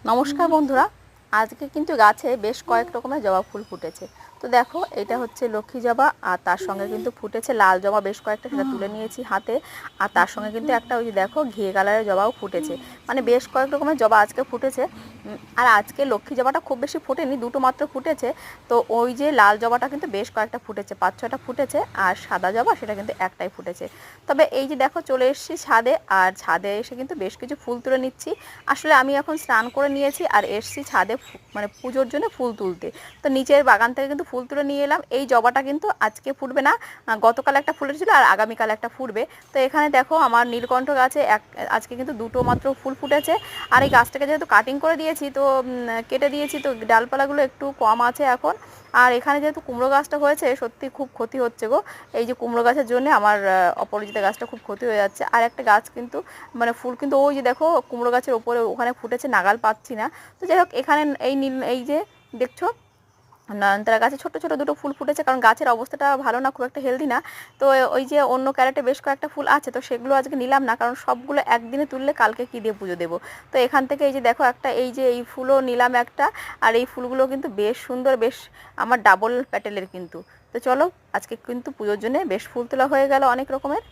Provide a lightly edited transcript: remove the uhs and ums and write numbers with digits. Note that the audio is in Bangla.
নমস্কার বন্ধুরা, আজকে কিন্তু গাছে বেশ কয়েক রকমের জবা ফুল ফুটেছে। তো দেখো, এটা হচ্ছে লক্ষ্মী জবা, আর তার সঙ্গে কিন্তু ফুটেছে লাল জবা বেশ কয়েকটা, সেটা তুলে নিয়েছি হাতে। আর তার সঙ্গে কিন্তু একটা ওই যে দেখো ঘিয়ে কালারের জবাও ফুটেছে। মানে বেশ কয়েক রকমের জবা আজকে ফুটেছে। আর আজকে লক্ষ্মী জবাটা খুব বেশি ফোটেনি, দুটো মাত্র ফুটেছে। তো ওই যে লাল জবাটা কিন্তু বেশ কয়েকটা ফুটেছে, 5-6টা ফুটেছে। আর সাদা জবা সেটা কিন্তু একটাই ফুটেছে। তবে এই যে দেখো চলে এসেছি ছাদে, আর ছাদে এসে কিন্তু বেশ কিছু ফুল তুলে নিচ্ছি। আসলে আমি এখন স্নান করে নিয়েছি আর এসছি ছাদে মানে পুজোর জন্য ফুল তুলতে। তো নিচের বাগান থেকে কিন্তু ফুল তুলে নিয়ে এলাম। এই জবাটা কিন্তু আজকে ফুটবে না, গতকাল একটা ফুটেছিল আর আগামীকাল একটা ফুটবে। তো এখানে দেখো আমার নীলকণ্ঠ গাছে আজকে কিন্তু দুটো মাত্র ফুল ফুটেছে। আর এই গাছটাকে যেহেতু কাটিং করে দিয়েছি, তো কেটে দিয়েছি, তো ডালপালাগুলো একটু কম আছে এখন। আর এখানে যেহেতু কুমড়ো গাছটা হয়েছে, সত্যি খুব ক্ষতি হচ্ছে গো। এই যে কুমড়ো গাছের জন্য আমার অপরাজিতা গাছটা খুব ক্ষতি হয়ে যাচ্ছে। আর একটা গাছ কিন্তু মানে ফুল কিন্তু ওই যে দেখো কুমড়ো গাছের ওপরে ওখানে ফুটেছে, নাগাল পাচ্ছি না। তো যাই হোক, এখানে এই যে দেখছো নয়নতারা গাছে ছোট ছোট দুটো ফুল ফুটেছে, কারণ গাছের অবস্থাটা ভালো না, খুব একটা হেলদি না। তো ওই যে অন্য ক্যারেটে বেশ কয়েকটা ফুল আছে, তো সেগুলো আজকে নিলাম না, কারণ সবগুলো একদিনে তুললে কালকে কী দিয়ে পুজো দেবো। তো এখান থেকে এই যে দেখো একটা এই যে এই ফুলও নিলাম একটা। আর এই ফুলগুলো কিন্তু বেশ সুন্দর, বেশ আমার ডাবল প্যাটেলের কিন্তু। তো চলো, আজকে কিন্তু পুজোর জন্য বেশ ফুল তোলা হয়ে গেল অনেক রকমের।